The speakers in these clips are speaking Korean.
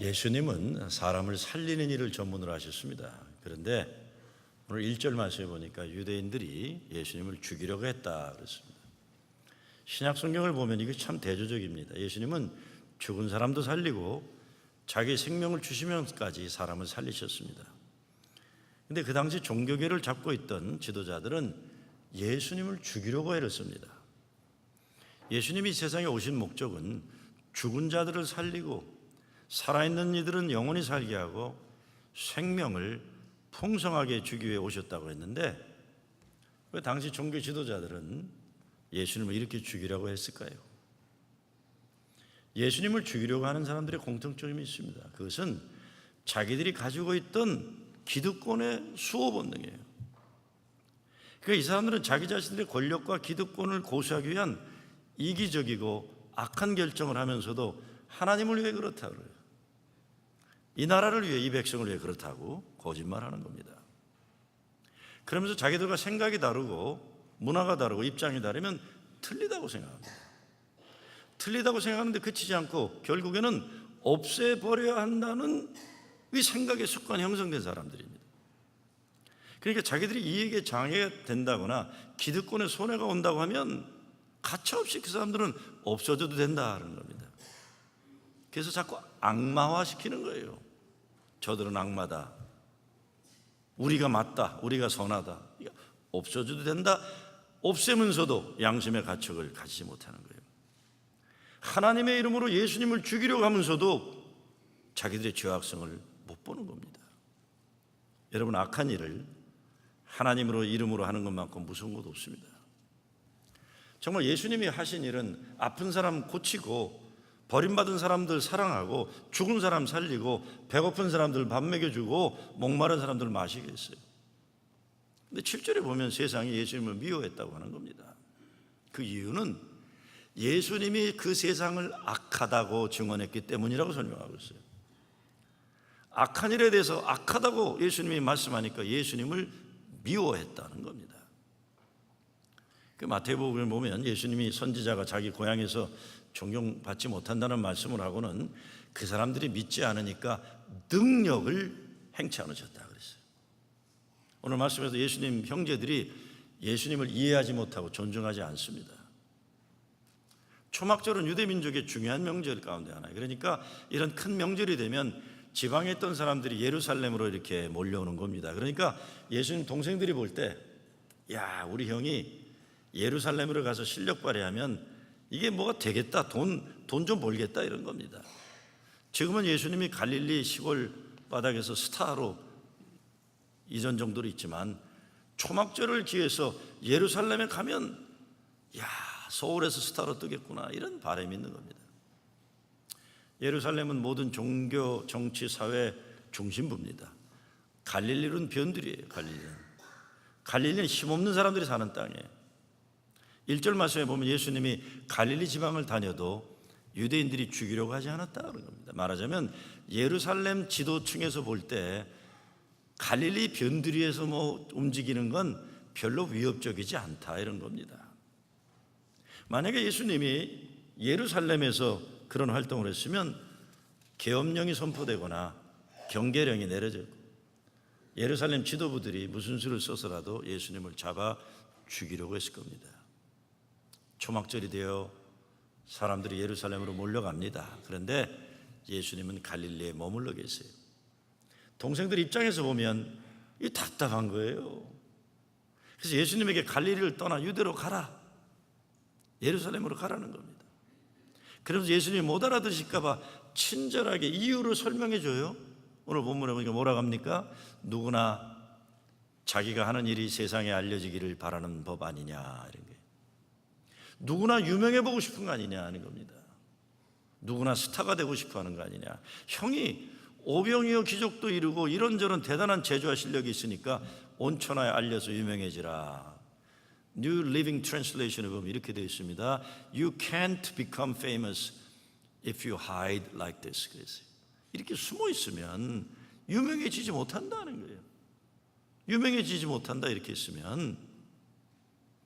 예수님은 사람을 살리는 일을 전문으로 하셨습니다. 그런데 오늘 1절 말씀에 보니까 유대인들이 예수님을 죽이려고 했다 그랬습니다. 신약 성경을 보면 이게 참 대조적입니다. 예수님은 죽은 사람도 살리고 자기 생명을 주시면서까지 사람을 살리셨습니다. 그런데 그 당시 종교계를 잡고 있던 지도자들은 예수님을 죽이려고 애썼습니다. 예수님이 세상에 오신 목적은 죽은 자들을 살리고 살아있는 이들은 영원히 살게 하고 생명을 풍성하게 주기 위해 오셨다고 했는데 왜 당시 종교 지도자들은 예수님을 이렇게 죽이려고 했을까요? 예수님을 죽이려고 하는 사람들의 공통점이 있습니다. 그것은 자기들이 가지고 있던 기득권의 수호 본능이에요. 그러니까 이 사람들은 자기 자신들의 권력과 기득권을 고수하기 위한 이기적이고 악한 결정을 하면서도 하나님을 위해 그렇다고 그래요. 이 나라를 위해, 이 백성을 위해 그렇다고 거짓말하는 겁니다. 그러면서 자기들과 생각이 다르고 문화가 다르고 입장이 다르면 틀리다고 생각합니다. 틀리다고 생각하는데 그치지 않고 결국에는 없애버려야 한다는 이 생각의 습관이 형성된 사람들입니다. 그러니까 자기들이 이익에 장애가 된다거나 기득권에 손해가 온다고 하면 가차없이 그 사람들은 없어져도 된다는 겁니다. 그래서 자꾸 악마화시키는 거예요. 저들은 악마다, 우리가 맞다, 우리가 선하다, 없어져도 된다, 없애면서도 양심의 가책을 가지지 못하는 거예요. 하나님의 이름으로 예수님을 죽이려고 하면서도 자기들의 죄악성을 못 보는 겁니다. 여러분, 악한 일을 하나님으로 이름으로 하는 것만큼 무서운 것 없습니다. 정말 예수님이 하신 일은 아픈 사람 고치고 버림받은 사람들 사랑하고 죽은 사람 살리고 배고픈 사람들 밥 먹여주고 목마른 사람들 마시게 했어요. 근데 7절에 보면 세상이 예수님을 미워했다고 하는 겁니다. 그 이유는 예수님이 그 세상을 악하다고 증언했기 때문이라고 설명하고 있어요. 악한 일에 대해서 악하다고 예수님이 말씀하니까 예수님을 미워했다는 겁니다. 그 마태복음을 보면 예수님이 선지자가 자기 고향에서 존경받지 못한다는 말씀을 하고는 그 사람들이 믿지 않으니까 능력을 행치 않으셨다 그랬어요. 오늘 말씀에서 예수님 형제들이 예수님을 이해하지 못하고 존중하지 않습니다. 초막절은 유대민족의 중요한 명절 가운데 하나예요. 그러니까 이런 큰 명절이 되면 지방에 있던 사람들이 예루살렘으로 이렇게 몰려오는 겁니다. 그러니까 예수님 동생들이 볼 때, 야, 우리 형이 예루살렘으로 가서 실력 발휘하면 이게 뭐가 되겠다, 돈 좀 벌겠다 이런 겁니다. 지금은 예수님이 갈릴리 시골 바닥에서 스타로 이전 정도로 있지만 초막절을 기해서 예루살렘에 가면 야, 서울에서 스타로 뜨겠구나 이런 바람이 있는 겁니다. 예루살렘은 모든 종교, 정치, 사회 중심부입니다. 갈릴리는 변들이에요. 갈릴리는 힘없는 사람들이 사는 땅이에요. 1절 말씀에 보면 예수님이 갈릴리 지방을 다녀도 유대인들이 죽이려고 하지 않았다는 겁니다. 말하자면 예루살렘 지도층에서 볼 때 갈릴리 변두리에서 움직이는 건 별로 위협적이지 않다 이런 겁니다. 만약에 예수님이 예루살렘에서 그런 활동을 했으면 계엄령이 선포되거나 경계령이 내려졌고 예루살렘 지도부들이 무슨 수를 써서라도 예수님을 잡아 죽이려고 했을 겁니다. 초막절이 되어 사람들이 예루살렘으로 몰려갑니다. 그런데 예수님은 갈릴리에 머물러 계세요. 동생들 입장에서 보면 이 답답한 거예요. 그래서 예수님에게 갈릴리를 떠나 유대로 가라, 예루살렘으로 가라는 겁니다. 그래서 예수님이 못 알아들으실까 봐 친절하게 이유를 설명해 줘요. 오늘 본문에 보니까 뭐라고 합니까? 누구나 자기가 하는 일이 세상에 알려지기를 바라는 법 아니냐 이런 거예요. 누구나 유명해 보고 싶은 거 아니냐 하는 겁니다. 누구나 스타가 되고 싶어 하는 거 아니냐. 형이 오병이어 기적도 이루고 이런저런 대단한 제주와 실력이 있으니까 온 천하에 알려서 유명해지라. New Living Translation에 보면 이렇게 되어 있습니다. You can't become famous if you hide like this. 그랬어요. 이렇게 숨어 있으면 유명해지지 못한다는 거예요. 유명해지지 못한다 이렇게 있으면.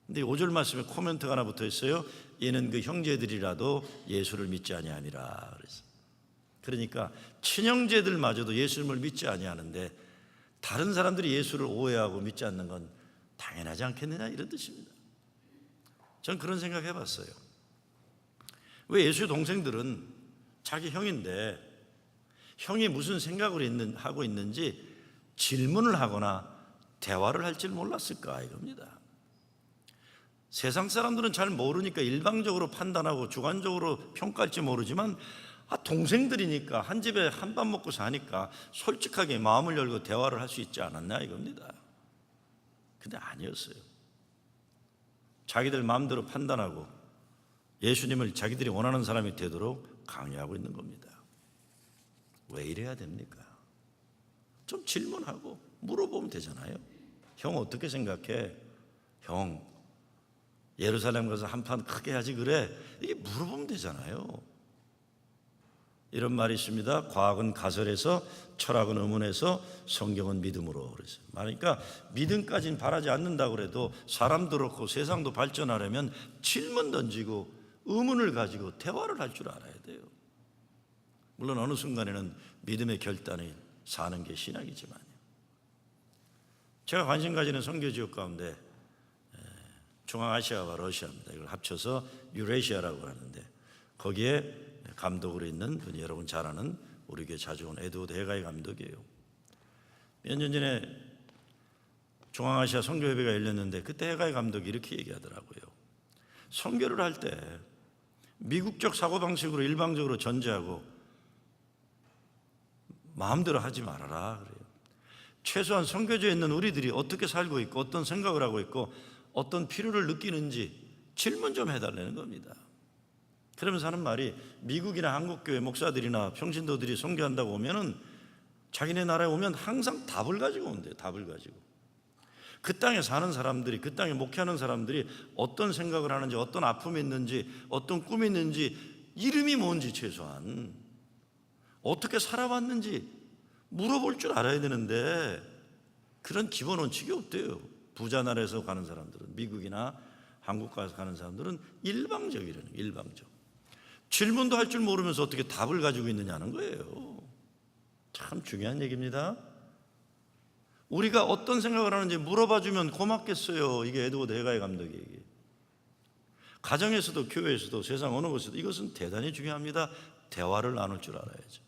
근데 5절 말씀에 코멘트가 하나 붙어 있어요. 이는 그 형제들이라도 예수를 믿지 아니함이라 그랬어요. 그러니까 친형제들마저도 예수님을 믿지 아니하는데 다른 사람들이 예수를 오해하고 믿지 않는 건 당연하지 않겠느냐, 이런 뜻입니다. 전 그런 생각 해봤어요. 왜 예수의 동생들은 자기 형인데 형이 무슨 생각을 하고 있는지 질문을 하거나 대화를 할 줄 몰랐을까, 이겁니다. 세상 사람들은 잘 모르니까 일방적으로 판단하고 주관적으로 평가할지 모르지만 동생들이니까 한 집에 한 밥 먹고 사니까 솔직하게 마음을 열고 대화를 할 수 있지 않았나, 이겁니다. 근데 아니었어요. 자기들 마음대로 판단하고 예수님을 자기들이 원하는 사람이 되도록 강요하고 있는 겁니다. 왜 이래야 됩니까? 좀 질문하고 물어보면 되잖아요. 형 어떻게 생각해? 형 예루살렘 가서 한판 크게 하지 그래? 이게 물어보면 되잖아요. 이런 말이 있습니다. 과학은 가설에서, 철학은 의문에서, 성경은 믿음으로. 그래서 그러니까 믿음까지는 바라지 않는다고 그래도 사람도 그렇고 세상도 발전하려면 질문 던지고 의문을 가지고 대화를 할 줄 알아야 돼요. 물론 어느 순간에는 믿음의 결단이 사는 게 신학이지만요. 제가 관심 가지는 선교지역 가운데 중앙아시아와 러시아입니다. 이걸 합쳐서 유레시아라고 하는데 거기에 감독으로 있는 분이 여러분 잘 아는 우리 교회 자주 온 에드워드 해가이 감독이에요. 몇 년 전에 중앙아시아 선교협회가 열렸는데 그때 해가이 감독이 이렇게 얘기하더라고요. 선교를 할 때 미국적 사고방식으로 일방적으로 전제하고 마음대로 하지 말아라 그래요. 최소한 선교지에 있는 우리들이 어떻게 살고 있고 어떤 생각을 하고 있고 어떤 필요를 느끼는지 질문 좀 해달라는 겁니다. 그러면서 하는 말이 미국이나 한국교회 목사들이나 평신도들이 선교한다고 오면은 자기네 나라에 오면 항상 답을 가지고 온대요. 답을 가지고. 그 땅에 사는 사람들이, 그 땅에 목회하는 사람들이 어떤 생각을 하는지, 어떤 아픔이 있는지, 어떤 꿈이 있는지, 이름이 뭔지 최소한 어떻게 살아왔는지 물어볼 줄 알아야 되는데 그런 기본 원칙이 없대요. 부자 나라에서 가는 사람들은, 미국이나 한국 가서 가는 사람들은 일방적이라는, 일방적. 질문도 할 줄 모르면서 어떻게 답을 가지고 있느냐는 거예요. 참 중요한 얘기입니다. 우리가 어떤 생각을 하는지 물어봐주면 고맙겠어요. 이게 에드워드 해가이 감독의 얘기. 가정에서도 교회에서도 세상 어느 곳에서도 이것은 대단히 중요합니다. 대화를 나눌 줄 알아야죠.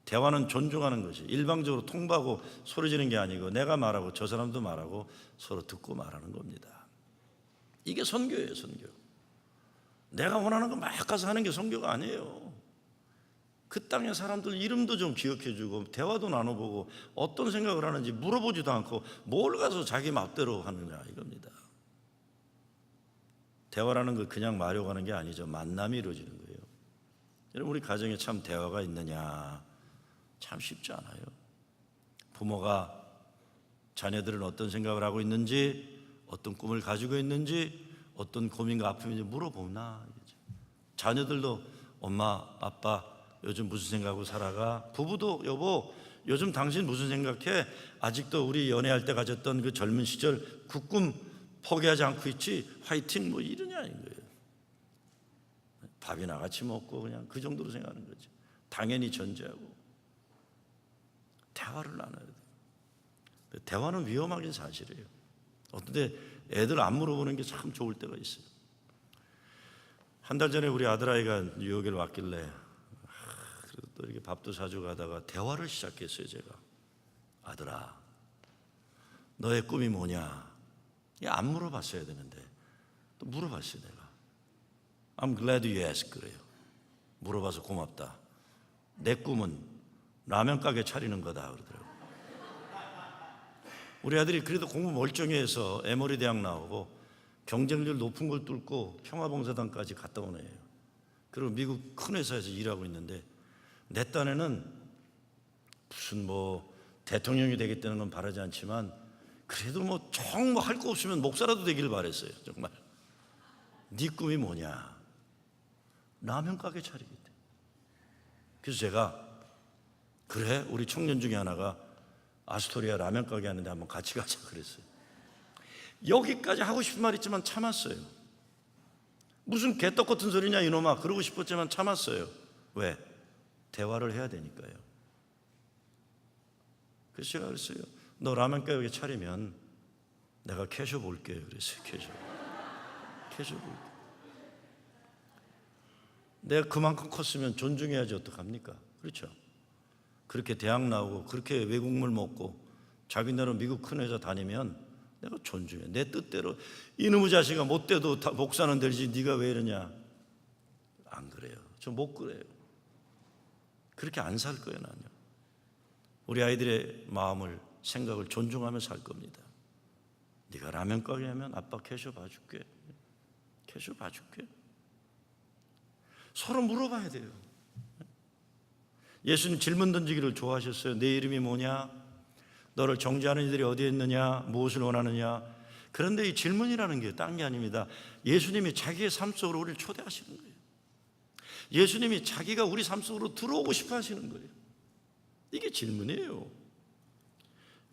대화는 존중하는 것이, 일방적으로 통보하고 소리 지르는 게 아니고 내가 말하고 저 사람도 말하고 서로 듣고 말하는 겁니다. 이게 선교예요, 선교. 내가 원하는 거 막 가서 하는 게 선교가 아니에요. 그 땅의 사람들 이름도 좀 기억해주고 대화도 나눠보고 어떤 생각을 하는지 물어보지도 않고 뭘 가서 자기 맘대로 하느냐, 이겁니다. 대화라는 거 그냥 말하려고 하는 게 아니죠. 만남이 이루어지는 거예요. 여러분, 우리 가정에 참 대화가 있느냐, 참 쉽지 않아요. 부모가 자녀들은 어떤 생각을 하고 있는지, 어떤 꿈을 가지고 있는지, 어떤 고민과 아픔인지 물어보나. 자녀들도 엄마, 아빠 요즘 무슨 생각하고 살아가? 부부도 여보 요즘 당신 무슨 생각해? 아직도 우리 연애할 때 가졌던 그 젊은 시절 그 꿈 포기하지 않고 있지? 화이팅, 뭐 이러냐, 아닌 거예요. 밥이나 같이 먹고 그냥 그 정도로 생각하는 거지. 당연히 전제하고 대화를 나눠야 돼요. 대화는 위험하긴 사실이에요. 어떤데 애들 안 물어보는 게 참 좋을 때가 있어요. 한 달 전에 우리 아들아이가 뉴욕에 왔길래 그래도 또 이렇게 밥도 사주고 가다가 대화를 시작했어요. 제가, 아들아 너의 꿈이 뭐냐? 안 물어봤어야 되는데 또 물어봤어요. 내가 I'm glad you asked 그래요. 물어봐서 고맙다. 내 꿈은 라면 가게 차리는 거다 그러더라고요. 우리 아들이 그래도 공부 멀쩡해서 에머리 대학 나오고 경쟁률 높은 걸 뚫고 평화봉사단까지 갔다 온 애예요. 그리고 미국 큰 회사에서 일하고 있는데 내 딴에는 무슨 뭐 대통령이 되겠다는 건 바라지 않지만 그래도 뭐 정말 할 거 없으면 목사라도 되기를 바랬어요. 정말. 네 꿈이 뭐냐? 라면 가게 차리겠대. 그래서 제가 그래, 우리 청년 중에 하나가 아스토리아 라면 가게 하는데 한번 같이 가자 그랬어요. 여기까지 하고 싶은 말 있지만 참았어요. 무슨 개떡 같은 소리냐 이놈아 그러고 싶었지만 참았어요. 왜? 대화를 해야 되니까요. 그래서 제가 그랬어요. 너 라면 가게 차리면 내가 캐셔 볼게. 그랬어요. 캐셔 볼게. 내가 그만큼 컸으면 존중해야지 어떡합니까? 그렇죠? 그렇게 대학 나오고 그렇게 외국물 먹고 자기 나라 미국 큰 회사 다니면 내가 존중해. 내 뜻대로 이놈의 자식아 못돼도 목사는 되지 네가 왜 이러냐. 안 그래요. 저 못 그래요. 그렇게 안 살 거예요. 나는요. 우리 아이들의 마음을 생각을 존중하며 살 겁니다. 네가 라면 가게 하면 아빠 캐셔 봐줄게. 캐셔 봐줄게. 서로 물어봐야 돼요. 예수님 질문 던지기를 좋아하셨어요. 내 이름이 뭐냐? 너를 정죄하는 이들이 어디에 있느냐? 무엇을 원하느냐? 그런데 이 질문이라는 게 딴 게 아닙니다. 예수님이 자기의 삶 속으로 우리를 초대하시는 거예요. 예수님이 자기가 우리 삶 속으로 들어오고 싶어 하시는 거예요. 이게 질문이에요.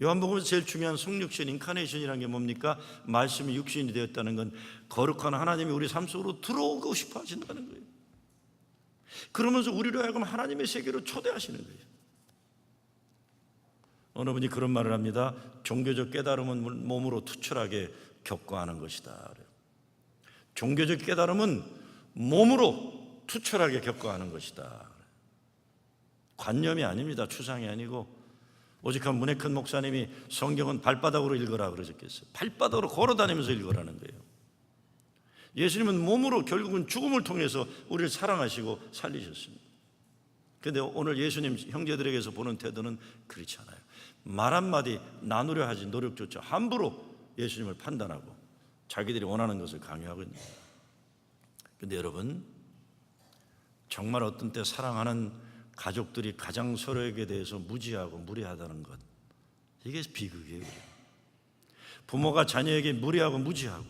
요한복음에서 제일 중요한 성육신, 인카네이션이라는 게 뭡니까? 말씀이 육신이 되었다는 건 거룩한 하나님이 우리 삶 속으로 들어오고 싶어 하신다는 거예요. 그러면서 우리로 하여금 하나님의 세계로 초대하시는 거예요. 어느 분이 그런 말을 합니다. 종교적 깨달음은 몸으로 투철하게 겪어하는 것이다. 종교적 깨달음은 몸으로 투철하게 겪어하는 것이다. 관념이 아닙니다. 추상이 아니고. 오직한 문혜큰 목사님이 성경은 발바닥으로 읽어라 그러셨겠어요. 발바닥으로 걸어다니면서 읽으라는 거예요. 예수님은 몸으로 결국은 죽음을 통해서 우리를 사랑하시고 살리셨습니다. 그런데 오늘 예수님 형제들에게서 보는 태도는 그렇지 않아요. 말 한마디 나누려 하지 노력조차 함부로 예수님을 판단하고 자기들이 원하는 것을 강요하고 있는 거예요. 그런데 여러분, 정말 어떤 때 사랑하는 가족들이 가장 서로에게 대해서 무지하고 무례하다는 것, 이게 비극이에요. 부모가 자녀에게 무례하고 무지하고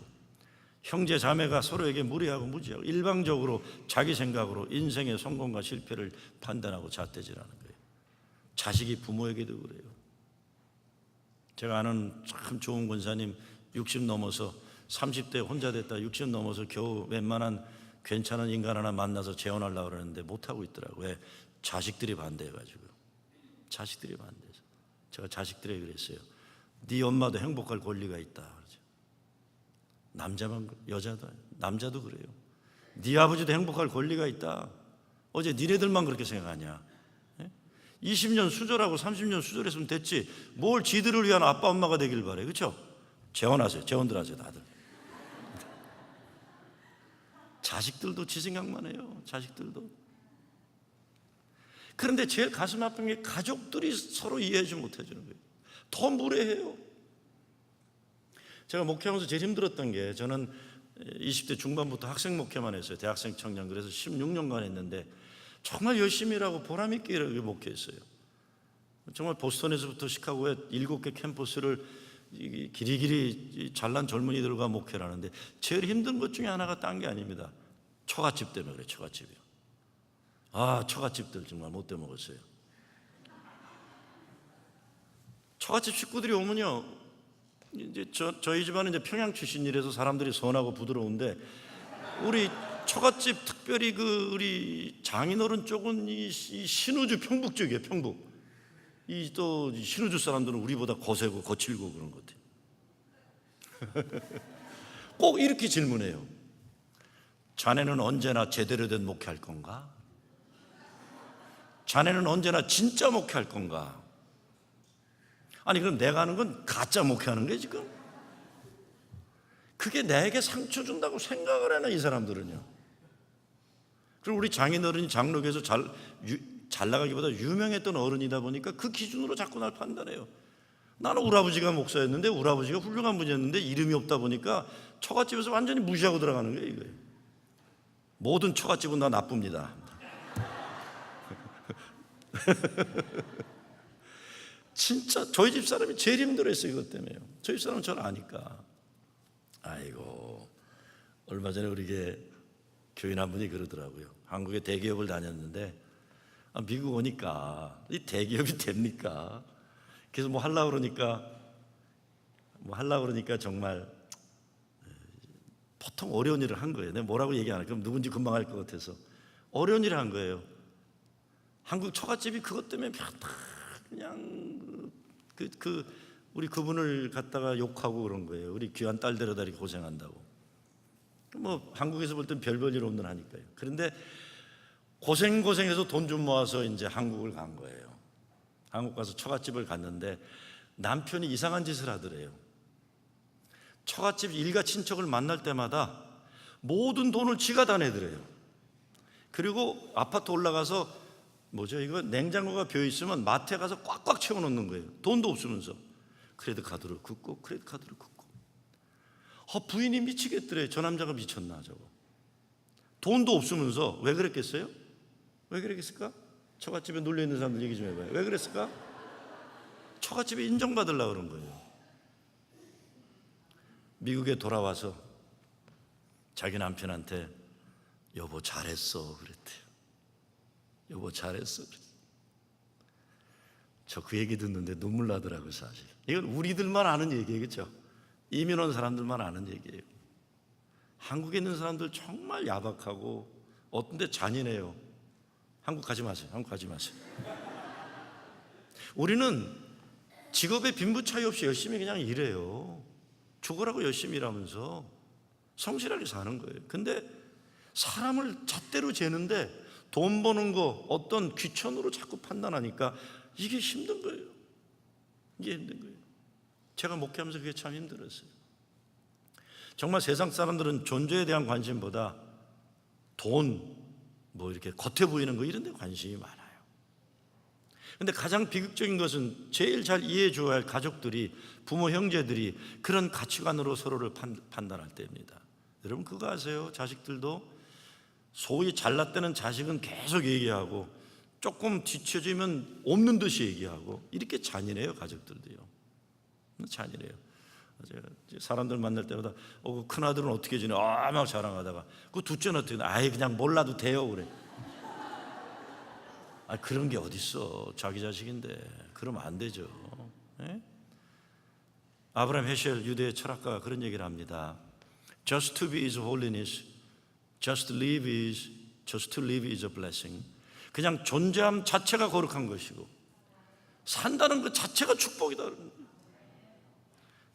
형제 자매가 서로에게 무례하고 무지하고 일방적으로 자기 생각으로 인생의 성공과 실패를 판단하고 잣대질하는 거예요. 자식이 부모에게도 그래요. 제가 아는 참 좋은 권사님 60 넘어서 30대 혼자 됐다 60 넘어서 겨우 웬만한 괜찮은 인간 하나 만나서 재혼하려고 그러는데 못하고 있더라고요. 왜? 자식들이 반대해가지고. 자식들이 반대해서. 제가 자식들에게 그랬어요. 네 엄마도 행복할 권리가 있다. 그러죠. 남자만, 여자도, 남자도 그래요. 네 아버지도 행복할 권리가 있다. 어제 니네들만 그렇게 생각하냐. 20년 수절하고 30년 수절했으면 됐지. 뭘 지들을 위한 아빠 엄마가 되길 바래. 그렇죠? 재혼하세요. 재혼들 하세요. 다들. 자식들도 지 생각만 해요. 자식들도. 그런데 제일 가슴 아픈 게 가족들이 서로 이해하지 못해주는 거예요. 더 무례해요. 제가 목회하면서 제일 힘들었던 게, 저는 20대 중반부터 학생 목회만 했어요. 대학생 청년. 그래서 16년간 했는데 정말 열심히 일하고 보람 있게 목회했어요. 정말 보스턴에서부터 시카고에 7개 캠퍼스를 길이길이 잘난 젊은이들과 목회를 하는데 제일 힘든 것 중에 하나가 딴 게 아닙니다. 처갓집 때문에 그래요. 처갓집이요. 아, 처갓집들 정말 못돼 먹었어요. 처갓집 식구들이 오면요, 이제 저희 집안은 이제 평양 출신이라서 사람들이 선하고 부드러운데, 우리 처갓집 특별히 우리 장인어른 쪽은 이 신우주 평북 쪽이에요. 평북. 이 또 신우주 사람들은 우리보다 거세고 거칠고 그런 것 같아요. 꼭 이렇게 질문해요. 자네는 언제나 제대로 된 목회할 건가? 자네는 언제나 진짜 목회할 건가? 아니 그럼 내가 하는 건 가짜 목회하는 게 지금? 그게 내게 상처 준다고 생각을 하나 이 사람들은요. 그리고 우리 장인어른이 장로교에서 잘 나가기보다 유명했던 어른이다 보니까 그 기준으로 자꾸 날 판단해요. 나는 우리 아버지가 목사였는데 우리 아버지가 훌륭한 분이었는데 이름이 없다 보니까 처갓집에서 완전히 무시하고 들어가는 거예요. 이거예요. 모든 처갓집은 다 나쁩니다. 진짜 저희 집 사람이 제일 힘들어했어요. 이것 때문에요. 저희 집 사람은 저를 아니까. 아이고, 얼마 전에 우리 교인 한 분이 그러더라고요. 한국에 대기업을 다녔는데 미국 오니까 이 대기업이 됩니까? 그래서 뭐 하려고 그러니까 정말 보통 어려운 일을 한 거예요. 내가 뭐라고 얘기 안 해. 그럼 누군지 금방 알 것 같아서 어려운 일을 한 거예요. 한국 처갓집이 그것 때문에 다 그냥 우리 그분을 갖다가 욕하고 그런 거예요. 우리 귀한 딸 데려다 이렇게 고생한다고. 뭐 한국에서 볼 땐 별 볼 일 없는 하니까요. 그런데 고생해서 돈 좀 모아서 이제 한국을 간 거예요. 한국 가서 처갓집을 갔는데 남편이 이상한 짓을 하더래요. 처갓집 일가 친척을 만날 때마다 모든 돈을 지가 다 내더래요. 그리고 아파트 올라가서 이거 냉장고가 비어 있으면 마트에 가서 꽉꽉 채워놓는 거예요. 돈도 없으면서 크레딧 카드로 긋고 부인이 미치겠더래. 저 남자가 미쳤나 저거. 돈도 없으면서. 왜 그랬겠어요? 왜 그랬을까? 처갓집에 눌려있는 사람들 얘기 좀 해봐요. 왜 그랬을까? 처갓집에 인정받으려고 그런 거예요. 미국에 돌아와서 자기 남편한테 여보 잘했어 그랬대요. 여보 잘했어 그랬어요. 저 그 얘기 듣는데 눈물 나더라고요. 사실 이건 우리들만 아는 얘기겠죠. 이민 온 사람들만 아는 얘기예요. 한국에 있는 사람들 정말 야박하고 어떤 데 잔인해요. 한국 가지 마세요. 우리는 직업에 빈부 차이 없이 열심히 그냥 일해요. 죽으라고 열심히 일하면서 성실하게 사는 거예요. 근데 사람을 잣대로 재는데 돈 버는 거 어떤 귀천으로 자꾸 판단하니까 이게 힘든 거예요. 제가 목회하면서 그게 참 힘들었어요. 정말 세상 사람들은 존재에 대한 관심보다 돈, 이렇게 겉에 보이는 거 이런 데 관심이 많아요. 근데 가장 비극적인 것은 제일 잘 이해해 줘야 할 가족들이, 부모 형제들이 그런 가치관으로 서로를 판단할 때입니다. 여러분 그거 아세요? 자식들도 소위 잘났다는 자식은 계속 얘기하고 조금 뒤처지면 없는 듯이 얘기하고 이렇게 잔인해요. 가족들도요. 잔인해요. 제가 사람들 만날 때마다 그 큰아들은 어떻게 지내? 막 자랑하다가 그 둘째는 어떻게 지내? 그냥 몰라도 돼요 그래. 그런 게 어딨어. 자기 자식인데 그러면 안 되죠. 예? 아브라함 헤셸 유대 철학가가 그런 얘기를 합니다. Just to be is holiness. Just to live is a blessing. 그냥 존재함 자체가 거룩한 것이고 산다는 것 자체가 축복이다.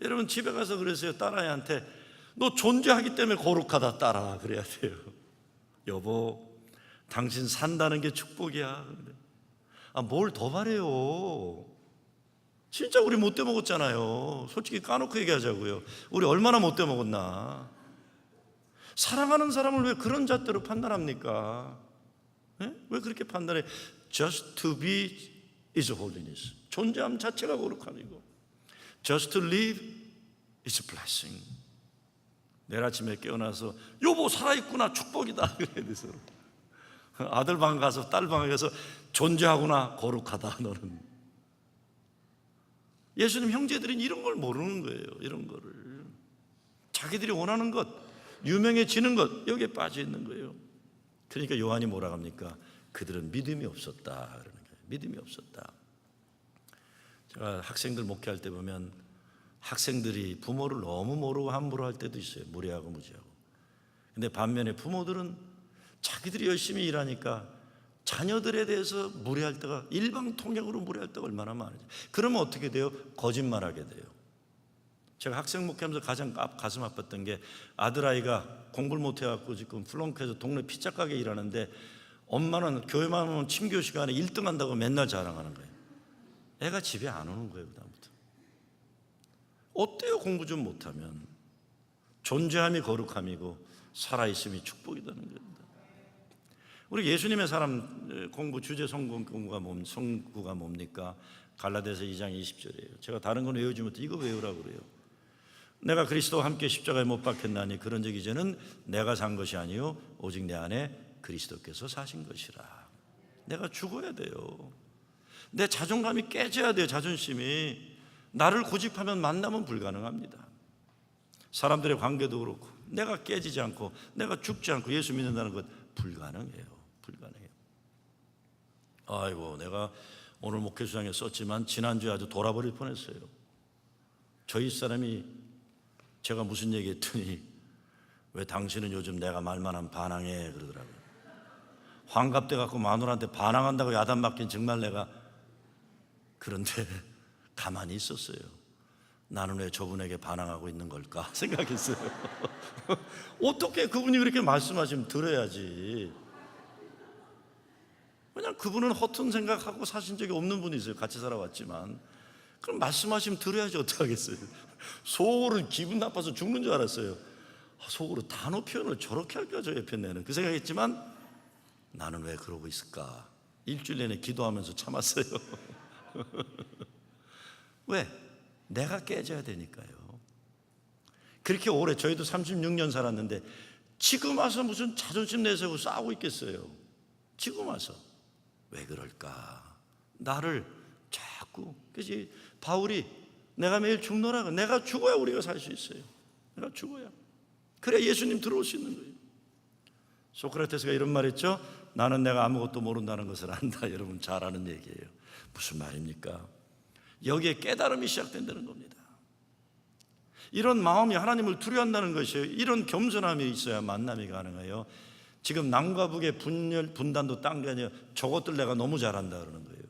여러분 집에 가서 그러세요. 딸아이한테 너 존재하기 때문에 거룩하다 딸아 그래야 돼요. 여보 당신 산다는 게 축복이야. 뭘 더 바래요. 진짜 우리 못돼 먹었잖아요. 솔직히 까놓고 얘기하자고요. 우리 얼마나 못돼 먹었나. 사랑하는 사람을 왜 그런 잣대로 판단합니까? 네? 왜 그렇게 판단해? Just to be is holiness. 존재함 자체가 거룩함이고 Just to live is a blessing. 내일 아침에 깨어나서 여보 살아있구나 축복이다 그래야 돼서 아들 방 가서 딸 방에 가서 존재하구나 거룩하다 너는. 예수님 형제들은 이런 걸 모르는 거예요. 이런 거를 자기들이 원하는 것, 유명해지는 것 여기에 빠져 있는 거예요. 그러니까 요한이 뭐라 합니까? 그들은 믿음이 없었다 그러는 거예요. 믿음이 없었다. 제가 학생들 목회할 때 보면 학생들이 부모를 너무 모르고 함부로 할 때도 있어요. 무례하고 무지하고. 근데 반면에 부모들은 자기들이 열심히 일하니까 자녀들에 대해서 무례할 때가 일방통역으로 무례할 때가 얼마나 많은지. 그러면 어떻게 돼요? 거짓말하게 돼요. 제가 학생 목회하면서 가장 가슴 아팠던 게 아들아이가 공부를 못해갖고 지금 플렁크에서 동네 피자 가게 일하는데 엄마는 교회만 오면 친교 시간에 1등 한다고 맨날 자랑하는 거예요. 애가 집에 안 오는 거예요. 그다음부터 어때요? 공부 좀 못하면. 존재함이 거룩함이고 살아있음이 축복이라는 겁니다. 우리 예수님의 사람 공부 주제 성구가 뭡니까? 갈라디아서 2장 20절이에요. 제가 다른 건 외우지 못해 이거 외우라고 그래요. 내가 그리스도와 함께 십자가에 못 박혔나니 그런 적 이제는 내가 산 것이 아니요 오직 내 안에 그리스도께서 사신 것이라. 내가 죽어야 돼요. 내 자존감이 깨져야 돼요. 자존심이. 나를 고집하면 만남은 불가능합니다. 사람들의 관계도 그렇고 내가 깨지지 않고 내가 죽지 않고 예수 믿는다는 것 불가능해요. 아이고 내가 오늘 목회수장에 썼지만 지난주에 아주 돌아버릴 뻔했어요. 저희 사람이 제가 무슨 얘기했더니 왜 당신은 요즘 내가 말만 하면 반항해 그러더라고요. 환갑돼 갖고 마누라한테 반항한다고 야단맞긴 정말 내가. 그런데 가만히 있었어요. 나는 왜 저분에게 반항하고 있는 걸까 생각했어요. 어떻게 그분이 그렇게 말씀하시면 들어야지. 그냥 그분은 허튼 생각하고 사신 적이 없는 분이세요. 같이 살아왔지만. 그럼 말씀하시면 들어야지 어떡하겠어요. 속으로 기분 나빠서 죽는 줄 알았어요. 속으로 단어 표현을 저렇게 할까 저 옆에 내는 그 생각했지만 나는 왜 그러고 있을까. 일주일 내내 기도하면서 참았어요. 왜? 내가 깨져야 되니까요. 그렇게 오래, 저희도 36년 살았는데 지금 와서 무슨 자존심 내세우고 싸우고 있겠어요. 지금 와서. 왜 그럴까? 나를 자꾸. 그래서 바울이 내가 매일 죽노라고, 내가 죽어야 우리가 살 수 있어요. 내가 죽어야. 그래야 예수님 들어올 수 있는 거예요. 소크라테스가 이런 말 했죠. 나는 내가 아무것도 모른다는 것을 안다. 여러분 잘 아는 얘기예요. 무슨 말입니까? 여기에 깨달음이 시작된다는 겁니다. 이런 마음이 하나님을 두려워한다는 것이에요. 이런 겸손함이 있어야 만남이 가능해요. 지금 남과 북의 분단도 딴 게 아니에요. 저것들 내가 너무 잘한다 그러는 거예요.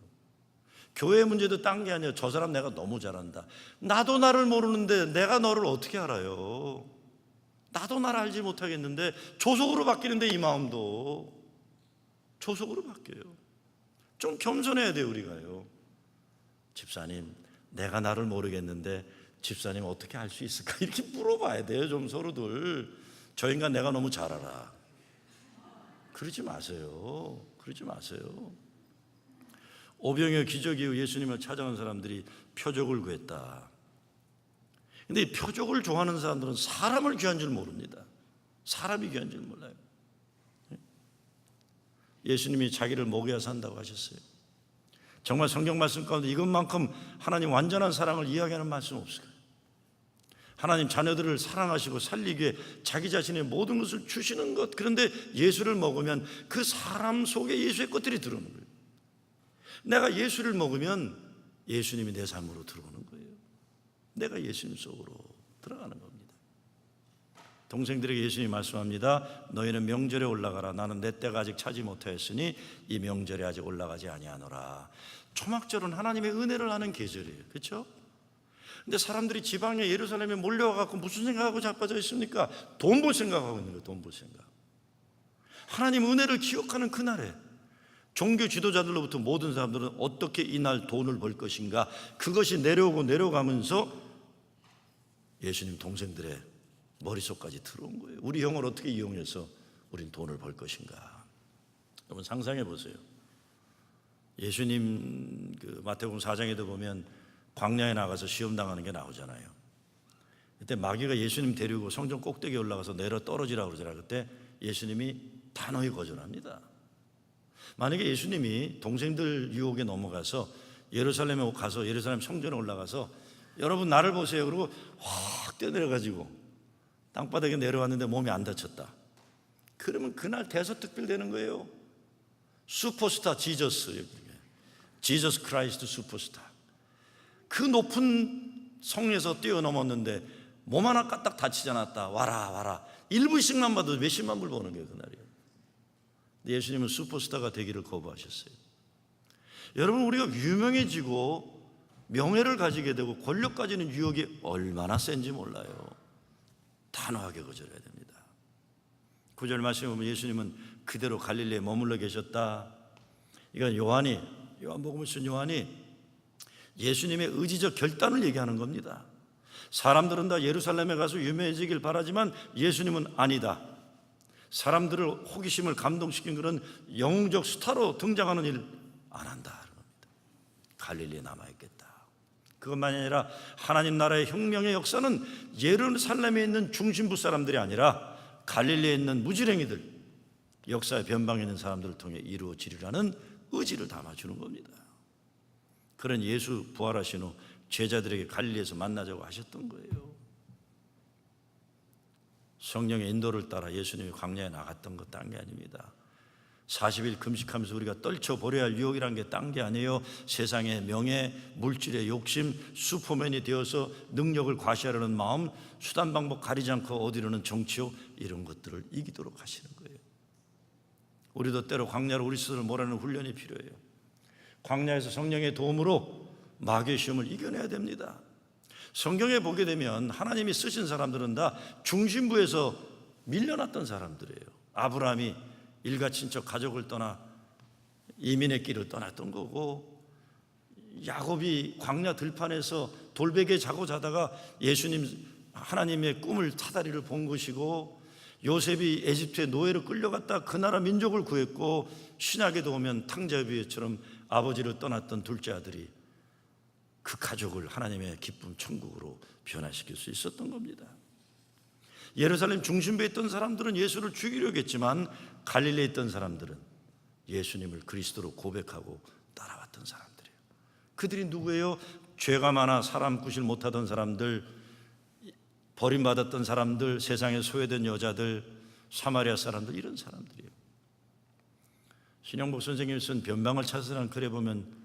교회 문제도 딴 게 아니에요. 저 사람 내가 너무 잘한다. 나도 나를 모르는데 내가 너를 어떻게 알아요? 나도 나를 알지 못하겠는데 조속으로 바뀌는데 이 마음도 조속으로 바뀌어요. 좀 겸손해야 돼요 우리가요. 집사님, 내가 나를 모르겠는데 집사님 어떻게 알 수 있을까? 이렇게 물어봐야 돼요. 좀 서로들. 저 인간 내가 너무 잘 알아. 그러지 마세요. 그러지 마세요. 오병이어 기적 이후 예수님을 찾아온 사람들이 표적을 구했다. 근데 이 표적을 좋아하는 사람들은 사람을 귀한 줄 모릅니다. 사람이 귀한 줄 몰라요. 예수님이 자기를 먹여야 산다고 하셨어요. 정말 성경 말씀 가운데 이것만큼 하나님 완전한 사랑을 이야기하는 말씀 없어요. 하나님 자녀들을 사랑하시고 살리기 위해 자기 자신의 모든 것을 주시는 것. 그런데 예수를 먹으면 그 사람 속에 예수의 것들이 들어오는 거예요. 내가 예수를 먹으면 예수님이 내 삶으로 들어오는 거예요. 내가 예수님 속으로 들어가는 겁니다. 동생들에게 예수님이 말씀합니다. 너희는 명절에 올라가라. 나는 내 때가 아직 차지 못하였으니 이 명절에 아직 올라가지 아니하노라. 초막절은 하나님의 은혜를 하는 계절이에요. 그렇죠? 근데 사람들이 지방에 예루살렘에 몰려와갖고 무슨 생각하고 자빠져 있습니까? 돈 벌 생각하고 있는 거예요. 돈 벌 생각. 하나님 은혜를 기억하는 그날에 종교 지도자들로부터 모든 사람들은 어떻게 이날 돈을 벌 것인가, 그것이 내려오고 내려가면서 예수님 동생들의 머릿속까지 들어온 거예요. 우리 형을 어떻게 이용해서 우린 돈을 벌 것인가. 여러분 상상해 보세요. 예수님 그 마태복음 4장에도 보면 광야에 나가서 시험 당하는 게 나오잖아요. 그때 마귀가 예수님 데리고 성전 꼭대기에 올라가서 내려 떨어지라고 그러잖아요. 그때 예수님이 단호히 거절합니다. 만약에 예수님이 동생들 유혹에 넘어가서 예루살렘에 가서 예루살렘 성전에 올라가서 여러분 나를 보세요 그러고 확 뛰어내려가지고 땅바닥에 내려왔는데 몸이 안 다쳤다. 그러면 그날 대서특필되는 거예요. 슈퍼스타 지저스, 지저스 크라이스트 슈퍼스타. 그 높은 성에서 뛰어넘었는데 몸 하나 까딱 다치지 않았다. 와라 와라. 1불씩만 받아도 몇십만 불 버는 거예요 그날이요. 예수님은 슈퍼스타가 되기를 거부하셨어요. 여러분 우리가 유명해지고 명예를 가지게 되고 권력 가지는 유혹이 얼마나 센지 몰라요. 단호하게 거절해야 됩니다. 9절 말씀에 보면 예수님은 그대로 갈릴리에 머물러 계셨다. 이건 요한복음을 쓴 요한이 예수님의 의지적 결단을 얘기하는 겁니다. 사람들은 다 예루살렘에 가서 유명해지길 바라지만 예수님은 아니다. 사람들을 호기심을 감동시킨 그런 영웅적 스타로 등장하는 일 안 한다. 갈릴리에 남아있겠다. 그것만이 아니라 하나님 나라의 혁명의 역사는 예루살렘에 있는 중심부 사람들이 아니라 갈릴리에 있는 무지랭이들, 역사의 변방에 있는 사람들을 통해 이루어지리라는 의지를 담아주는 겁니다. 그런 예수 부활하신 후 제자들에게 갈릴리에서 만나자고 하셨던 거예요. 성령의 인도를 따라 예수님이 광야에 나갔던 것 딴 게 아닙니다. 40일 금식하면서 우리가 떨쳐버려야 할 유혹이란 게 딴 게 아니에요. 세상의 명예, 물질의 욕심, 슈퍼맨이 되어서 능력을 과시하려는 마음, 수단 방법 가리지 않고 어디로는 정치욕, 이런 것들을 이기도록 하시는 거예요. 우리도 때로 광야로 우리 스스로를 몰아내는 훈련이 필요해요. 광야에서 성령의 도움으로 마귀의 시험을 이겨내야 됩니다. 성경에 보게 되면 하나님이 쓰신 사람들은 다 중심부에서 밀려났던 사람들이에요. 아브라함이 일가 친척 가족을 떠나 이민의 길을 떠났던 거고, 야곱이 광야 들판에서 돌베개에 자고 자다가 예수님 하나님의 꿈을 사다리를 본 것이고, 요셉이 에집트의 노예로 끌려갔다 그 나라 민족을 구했고, 신약에도 오면 탕자비처럼 아버지를 떠났던 둘째 아들이 그 가족을 하나님의 기쁨 천국으로 변화시킬 수 있었던 겁니다. 예루살렘 중심부에 있던 사람들은 예수를 죽이려고 했지만, 갈릴리에 있던 사람들은 예수님을 그리스도로 고백하고 따라왔던 사람들이에요. 그들이 누구예요? 죄가 많아 사람 구실 못하던 사람들, 버림받았던 사람들, 세상에 소외된 여자들, 사마리아 사람들, 이런 사람들이에요. 신영복 선생님이 쓴 변방을 찾으라는 글에 보면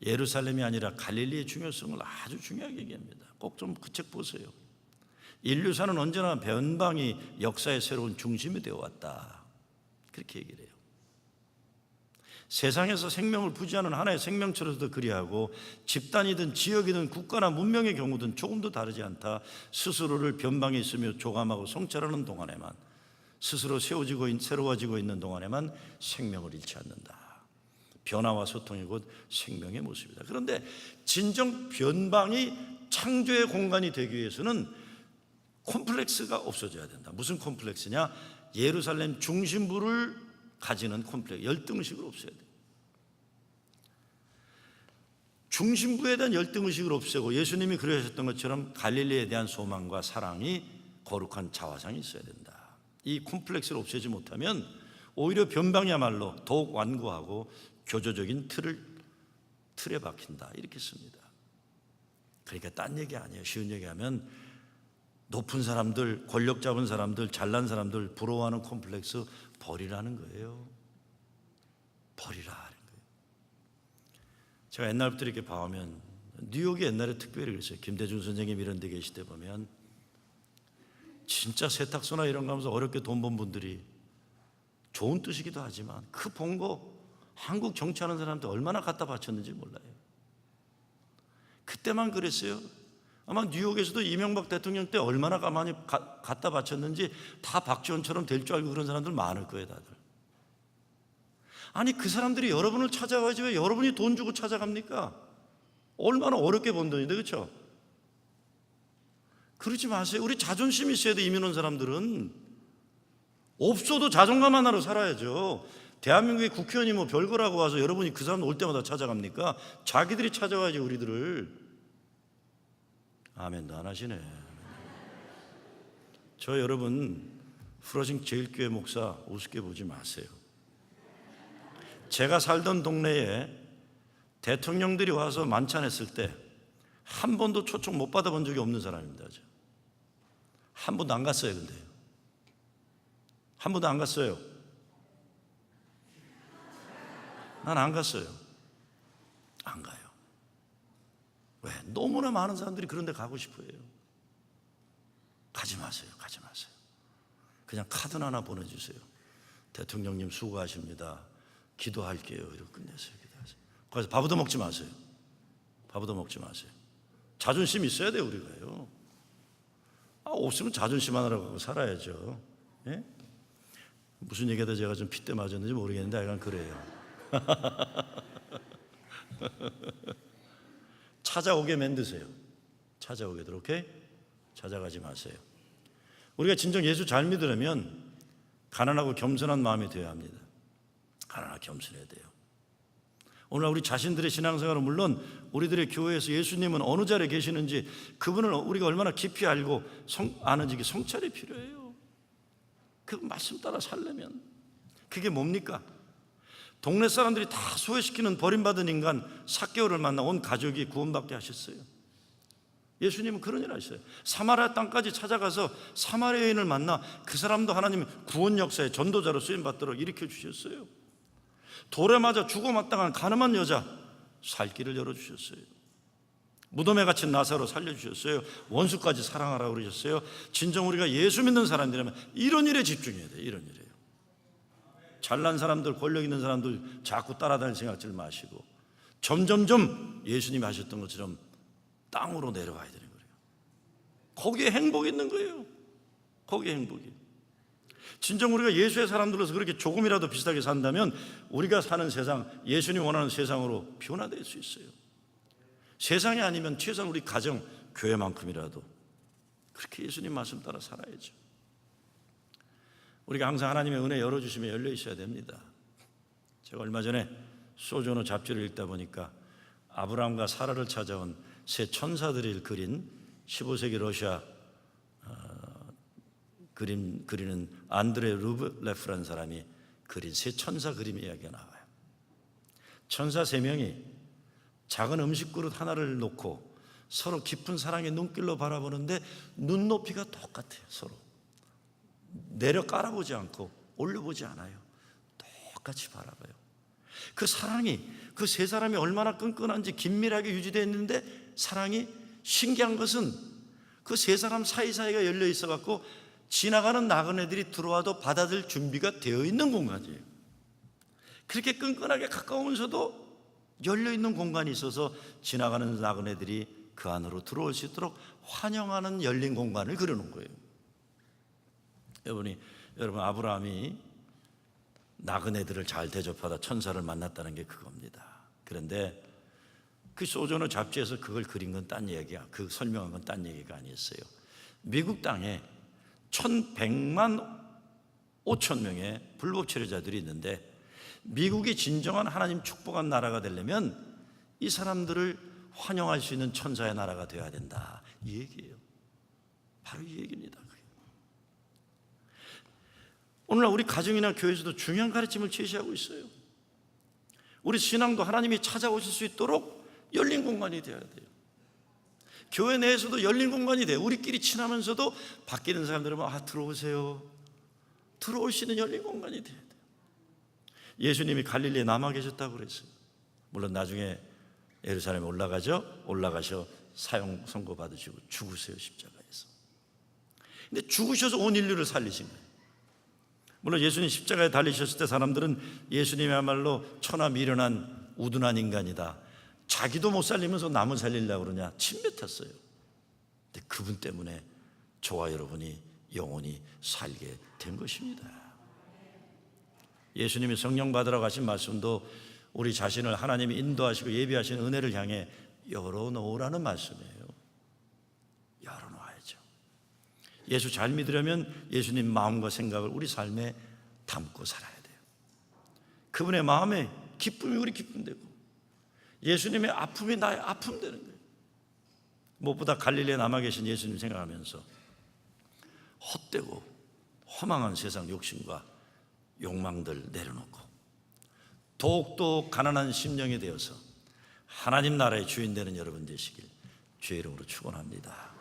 예루살렘이 아니라 갈릴리의 중요성을 아주 중요하게 얘기합니다. 꼭 좀 그 책 보세요. 인류사는 언제나 변방이 역사의 새로운 중심이 되어왔다, 그렇게 얘기를 해요. 세상에서 생명을 부지하는 하나의 생명체로서도 그리하고, 집단이든 지역이든 국가나 문명의 경우든 조금도 다르지 않다. 스스로를 변방에 있으며 조감하고 성찰하는 동안에만, 스스로 새로워지고 있는 동안에만 생명을 잃지 않는다. 변화와 소통이 곧 생명의 모습이다. 그런데 진정 변방이 창조의 공간이 되기 위해서는 콤플렉스가 없어져야 된다. 무슨 콤플렉스냐? 예루살렘 중심부를 가지는 콤플렉스, 열등의식을 없애야 돼. 중심부에 대한 열등의식을 없애고, 예수님이 그러셨던 것처럼 갈릴리에 대한 소망과 사랑이 거룩한 자화상이 있어야 된다. 이 콤플렉스를 없애지 못하면 오히려 변방이야말로 더욱 완고하고 교조적인 틀에 박힌다, 이렇게 씁니다. 그러니까 딴 얘기 아니에요. 쉬운 얘기하면 높은 사람들, 권력 잡은 사람들, 잘난 사람들 부러워하는 콤플렉스 버리라는 거예요. 버리라 하는 거예요. 제가 옛날부터 이렇게 봐오면, 뉴욕이 옛날에 특별히 그랬어요. 김대중 선생님 이런 데 계실 때 보면 진짜 세탁소나 이런 거 하면서 어렵게 돈 번 분들이, 좋은 뜻이기도 하지만 그 본 거 한국 정치하는 사람한테 얼마나 갖다 바쳤는지 몰라요. 그때만 그랬어요. 아마 뉴욕에서도 이명박 대통령 때 얼마나 가만히 갖다 바쳤는지 다 박지원처럼 될 줄 알고 그런 사람들 많을 거예요, 다들. 아니, 그 사람들이 여러분을 찾아가지 왜 여러분이 돈 주고 찾아갑니까? 얼마나 어렵게 번 돈인데, 그렇죠? 그러지 마세요. 우리 자존심이 있어야 돼. 이민 온 사람들은 없어도 자존감 하나로 살아야죠. 대한민국의 국회의원이 뭐 별거라고 와서 여러분이 그 사람 올 때마다 찾아갑니까? 자기들이 찾아와야지 우리들을. 아멘도 안 하시네. 저 여러분 후러싱 제일교회 목사 우습게 보지 마세요. 제가 살던 동네에 대통령들이 와서 만찬했을 때 한 번도 초청 못 받아본 적이 없는 사람입니다. 한 번도 안 갔어요. 근데 한 번도 안 갔어요. 난 안 갔어요. 안 가요. 왜? 너무나 많은 사람들이 그런 데 가고 싶어해요. 가지 마세요. 가지 마세요. 그냥 카드 하나 보내주세요. 대통령님 수고하십니다. 기도할게요. 이러고 끝내세요. 기도하세요. 거기서 밥도 먹지 마세요. 밥도 먹지 마세요. 자존심 있어야 돼요, 우리가요. 없으면 자존심 하나라고 하고 살아야죠. 예? 무슨 얘기하다 제가 좀 핏대 맞았는지 모르겠는데 약간 그래요. 찾아오게 만드세요. 찾아오게 도록, 오케이? 찾아가지 마세요. 우리가 진정 예수 잘 믿으려면 가난하고 겸손한 마음이 되어야 합니다. 가난하고 겸손해야 돼요. 오늘 우리 자신들의 신앙생활은 물론 우리들의 교회에서 예수님은 어느 자리에 계시는지 그분을 우리가 얼마나 깊이 알고 아는지 성찰이 필요해요. 그 말씀 따라 살려면. 그게 뭡니까? 동네 사람들이 다 소외시키는 버림받은 인간 삭개오를 만나 온 가족이 구원받게 하셨어요. 예수님은 그런 일 하셨어요. 사마리아 땅까지 찾아가서 사마리아 여인을 만나 그 사람도 하나님 구원 역사의 전도자로 쓰임받도록 일으켜 주셨어요. 돌에 맞아 죽어 마땅한 가늠한 여자 살 길을 열어주셨어요. 무덤에 갇힌 나사로 살려주셨어요. 원수까지 사랑하라고 그러셨어요. 진정 우리가 예수 믿는 사람들이라면 이런 일에 집중해야 돼요. 이런 일이에요. 잘난 사람들, 권력 있는 사람들 자꾸 따라다닐 생각질 마시고 점점점 예수님이 하셨던 것처럼 땅으로 내려가야 되는 거예요. 거기에 행복이 있는 거예요. 거기에 행복이. 진정 우리가 예수의 사람들로서 그렇게 조금이라도 비슷하게 산다면 우리가 사는 세상, 예수님 원하는 세상으로 변화될 수 있어요. 세상이 아니면 최소한 우리 가정, 교회만큼이라도 그렇게 예수님 말씀 따라 살아야죠. 우리가 항상 하나님의 은혜 열어주시면 열려 있어야 됩니다. 제가 얼마 전에 소조노 잡지를 읽다 보니까 아브라함과 사라를 찾아온 새 천사들을 그린 15세기 러시아 그림 그리는 안드레 루블레프라는 사람이 그린 새 천사 그림 이야기가 나와요. 천사 3명이 작은 음식 그릇 하나를 놓고 서로 깊은 사랑의 눈길로 바라보는데 눈높이가 똑같아요. 서로 내려 깔아보지 않고 올려보지 않아요. 똑같이 바라봐요. 그 사랑이, 그 세 사람이 얼마나 끈끈한지 긴밀하게 유지되어 있는데, 사랑이 신기한 것은 그 세 사람 사이사이가 열려 있어 갖고 지나가는 나그네들이 들어와도 받아들 준비가 되어 있는 공간이에요. 그렇게 끈끈하게 가까우면서도 열려 있는 공간이 있어서 지나가는 나그네들이 그 안으로 들어올 수 있도록 환영하는 열린 공간을 그려놓은 거예요. 여러분 아브라함이 나그네들을 잘 대접하다 천사를 만났다는 게 그겁니다. 그런데 그 소조노 잡지에서 그걸 그린 건 딴 얘기야. 그 설명한 건 딴 얘기가 아니었어요. 미국 땅에 1100만 5천 명의 불법 체류자들이 있는데, 미국이 진정한 하나님 축복한 나라가 되려면 이 사람들을 환영할 수 있는 천사의 나라가 되어야 된다, 이 얘기예요. 바로 이 얘기입니다. 오늘날 우리 가정이나 교회에서도 중요한 가르침을 제시하고 있어요. 우리 신앙도 하나님이 찾아오실 수 있도록 열린 공간이 되어야 돼요. 교회 내에서도 열린 공간이 돼요. 우리끼리 친하면서도 바뀌는 사람들은 들어오세요. 들어올 수 있는 열린 공간이 돼야 돼요. 예수님이 갈릴리에 남아 계셨다고 그랬어요. 물론 나중에 예루살렘에 올라가셔 사형 선고 받으시고 죽으세요, 십자가에서. 근데 죽으셔서 온 인류를 살리신 거예요. 물론 예수님 십자가에 달리셨을 때 사람들은 예수님이야말로 천하 미련한 우둔한 인간이다, 자기도 못 살리면서 남을 살리려고 그러냐, 침뱉었어요. 근데 그분 때문에 저와 여러분이 영원히 살게 된 것입니다. 예수님이 성령 받으러 가신 말씀도 우리 자신을 하나님이 인도하시고 예비하신 은혜를 향해 열어놓으라는 말씀이에요. 열어놓아야죠. 예수 잘 믿으려면 예수님 마음과 생각을 우리 삶에 담고 살아야 돼요. 그분의 마음에 기쁨이 우리 기쁨 되고, 예수님의 아픔이 나의 아픔 되는 거예요. 무엇보다 갈릴리에 남아 계신 예수님 생각하면서 헛되고 허망한 세상 욕심과 욕망들 내려놓고 더욱더 가난한 심령이 되어서 하나님 나라의 주인 되는 여러분 되시길 주의 이름으로 축원합니다.